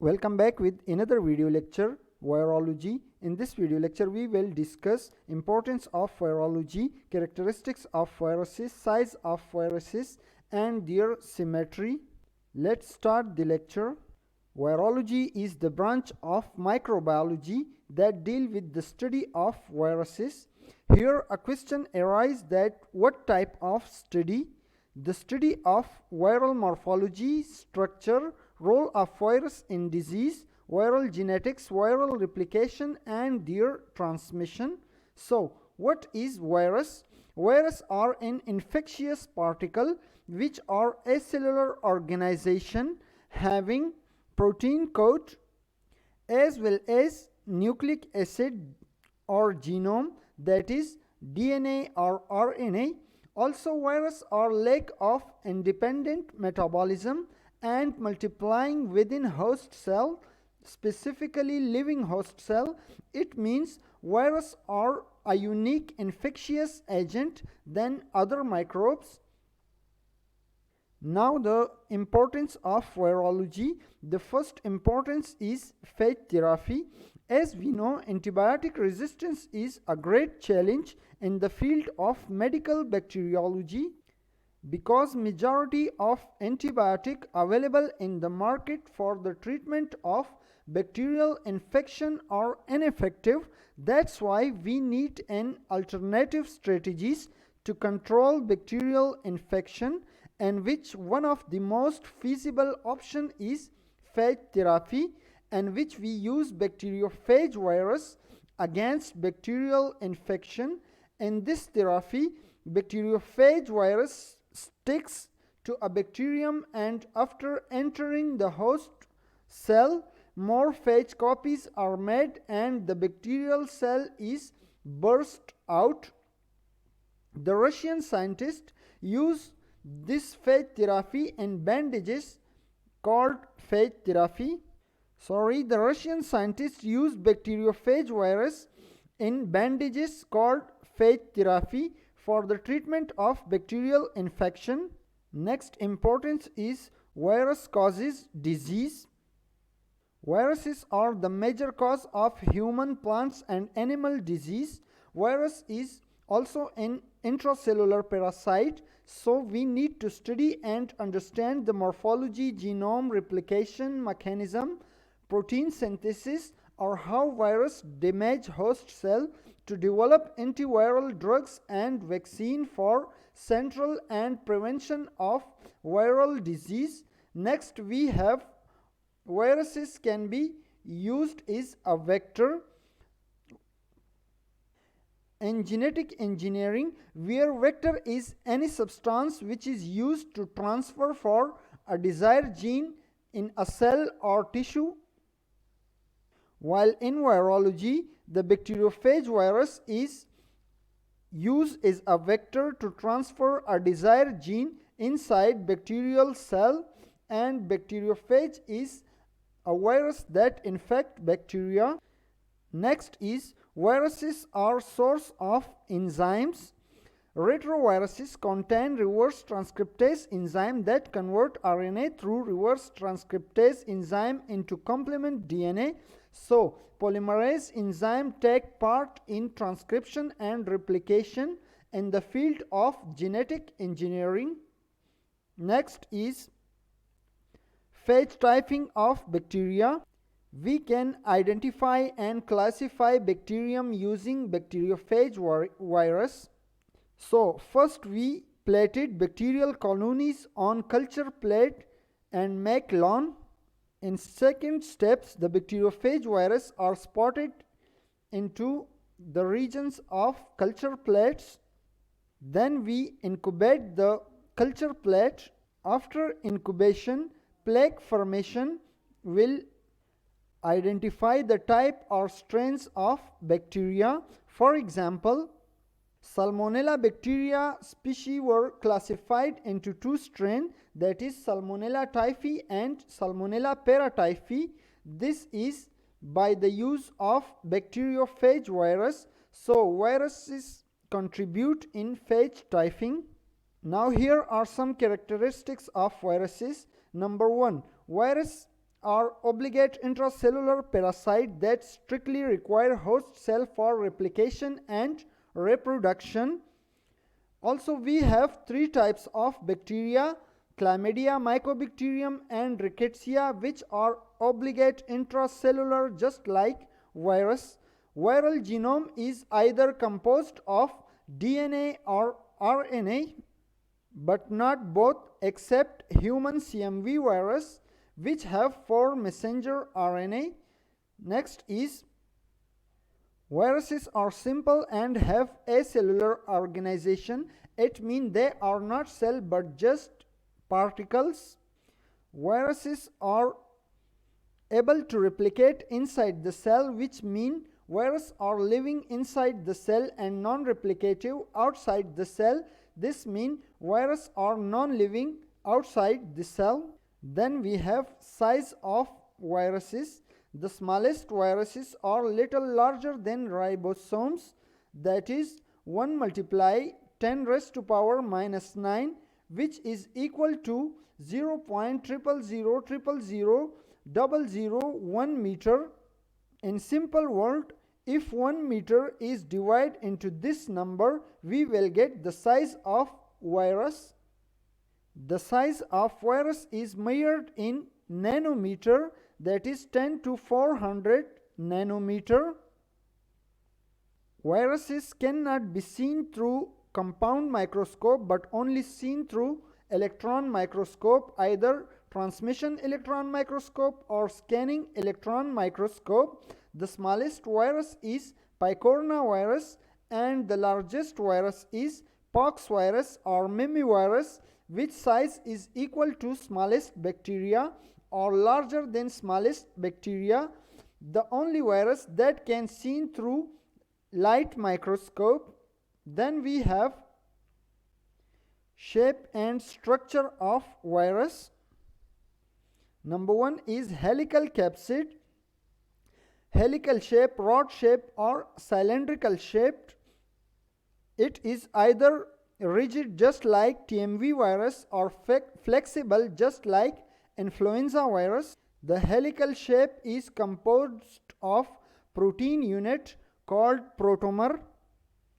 Welcome back with another video lecture, Virology. In this video lecture, we will discuss importance of virology, characteristics of viruses, size of viruses, and their symmetry. Let's start the lecture. Virology is the branch of microbiology that deal with the study of viruses. Here a question arises that what type of study? The study of viral morphology, structure, role of virus in disease, viral genetics, viral replication, and their transmission. So, what is virus? Viruses are an infectious particle which are acellular organization having protein coat as well as nucleic acid or genome, that is DNA or RNA. Also, viruses are lack of independent metabolism and multiplying within host cell, specifically living host cell. It means viruses are a unique infectious agent than other microbes. Now the importance of virology. The first importance is phage therapy. As we know, antibiotic resistance is a great challenge in the field of medical bacteriology because majority of antibiotic available in the market for the treatment of bacterial infection are ineffective. That's why we need an alternative strategies to control bacterial infection, and which one of the most feasible option is phage therapy, and which we use bacteriophage virus against bacterial infection. In this therapy, bacteriophage virus sticks to a bacterium, and after entering the host cell, more phage copies are made and the bacterial cell is burst out. The Russian scientists use this phage therapy in bandages called phage therapy. The Russian scientists use bacteriophage virus in bandages called phage therapy for the treatment of bacterial infection. Next importance is virus causes disease. Viruses are the major cause of human, plants, and animal disease. Virus is also an intracellular parasite, so we need to study and understand the morphology, genome, replication mechanism, protein synthesis, or how virus damage host cell to develop antiviral drugs and vaccine for central and prevention of viral disease. Next we have viruses can be used as a vector in genetic engineering, where vector is any substance which is used to transfer for a desired gene in a cell or tissue. While in virology, the bacteriophage virus is used as a vector to transfer a desired gene inside bacterial cell, and bacteriophage is a virus that infect bacteria. Next is viruses are source of enzymes. Retroviruses contain reverse transcriptase enzyme that convert RNA through reverse transcriptase enzyme into complement DNA. So, polymerase enzyme take part in transcription and replication in the field of genetic engineering. Next is phage typing of bacteria. We can identify and classify bacterium using bacteriophage virus. So, first we plated bacterial colonies on culture plate and make lawn. In second steps, the bacteriophage virus are spotted into the regions of culture plates. Then we incubate the culture plate. After incubation, plaque formation will identify the type or strains of bacteria. For example, Salmonella bacteria species were classified into two strains, that is Salmonella typhi and Salmonella paratyphi. This is by the use of bacteriophage virus. So viruses contribute in phage typing. Now here are some characteristics of viruses. Number one, virus are obligate intracellular parasites that strictly require host cell for replication and reproduction. Also, we have three types of bacteria: chlamydia, mycobacterium, and rickettsia, which are obligate intracellular just like virus. Viral genome is either composed of DNA or RNA, but not both, except human CMV virus, which have 4 messenger RNA. Next is viruses are simple and have acellular organization. It means they are not cell but just particles. Viruses are able to replicate inside the cell, which means viruses are living inside the cell and non-replicative outside the cell. This means viruses are non-living outside the cell. Then we have size of viruses. The smallest viruses are little larger than ribosomes, that is 1 multiply 10 raised to power minus 9, which is equal to 0.00000001 meter. In simple word, if 1 meter is divided into this number, we will get the size of virus. The size of virus is measured in nanometer, that is 10 to 400 nanometer. Viruses cannot be seen through compound microscope but only seen through electron microscope, either transmission electron microscope or scanning electron microscope. The smallest virus is picornavirus and the largest virus is pox virus or mimivirus, which size is equal to smallest bacteria or larger than smallest bacteria. The only virus that can seen through light microscope. Then we have shape and structure of virus. Number 1 is helical capsid. Helical shape, rod shape or cylindrical shaped. It is either rigid just like TMV virus or flexible just like influenza virus. The helical shape is composed of protein unit called protomer,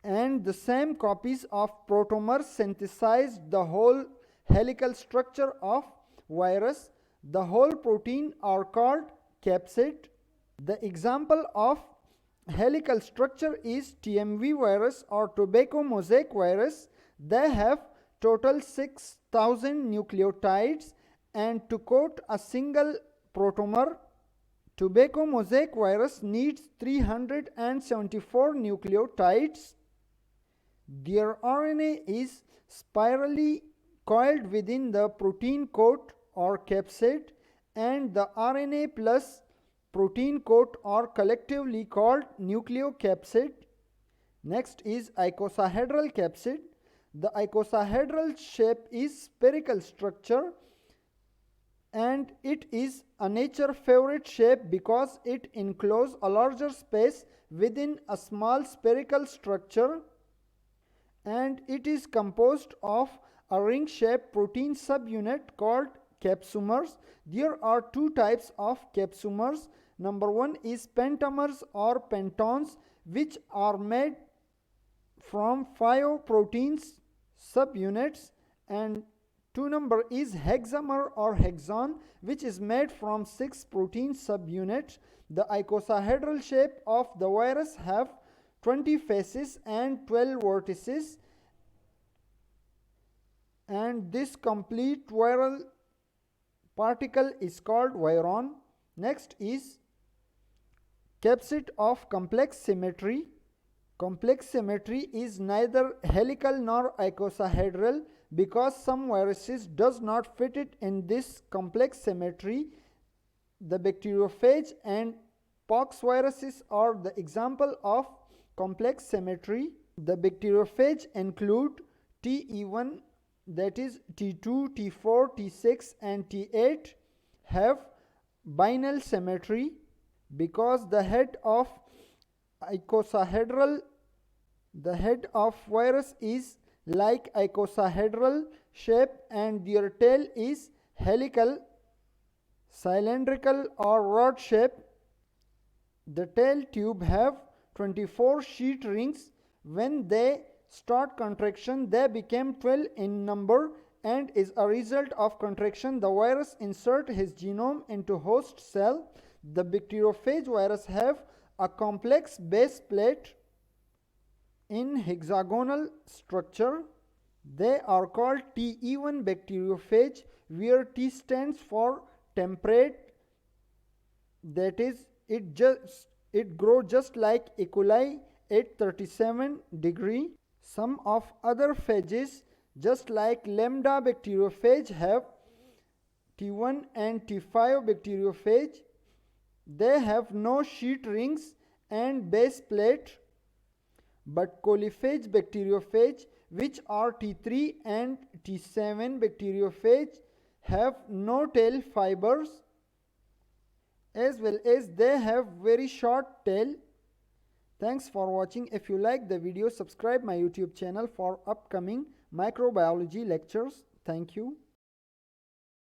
and the same copies of protomer synthesize the whole helical structure of virus. The whole protein are called capsid. The example of helical structure is TMV virus or tobacco mosaic virus. They have total 6,000 nucleotides, and to coat a single protomer, tobacco mosaic virus needs 374 nucleotides. Their RNA is spirally coiled within the protein coat or capsid, and the RNA plus protein coat are collectively called nucleocapsid. Next is icosahedral capsid. The icosahedral shape is spherical structure, and it is a nature favorite shape because it encloses a larger space within a small spherical structure, and it is composed of a ring shaped protein subunit called capsomers. There are two types of capsomers. Number 1 is pentamers or pentons, which are made from 5 proteins subunits, and 2 number is hexamer or hexon, which is made from 6 protein subunits. The icosahedral shape of the virus have 20 faces and 12 vertices, and this complete viral particle is called viron. Next is capsid of complex symmetry. Complex symmetry is neither helical nor icosahedral because some viruses does not fit it in this complex symmetry. The bacteriophage and pox viruses are the example of complex symmetry. The bacteriophage include TE1, that is T2, T4, T6 and T8 have binal symmetry because the head of virus is like icosahedral shape and their tail is helical cylindrical or rod shape. The tail tube have 24 sheet rings. When they start contraction, they become 12 in number, and as a result of contraction, the virus insert his genome into host cell. The bacteriophage virus have a complex base plate in hexagonal structure. They are called Te1 bacteriophage, where T stands for temperate, that is, it grows just like E. coli at 37 degree. Some of other phages, just like lambda bacteriophage, have T1 and T5 bacteriophage. They have no sheet rings and base plate. But coliphage bacteriophage, which are T3 and T7 bacteriophage, have no tail fibers, as well as they have very short tail. Thanks for watching. If you like the video, subscribe my YouTube channel for upcoming microbiology lectures. Thank you.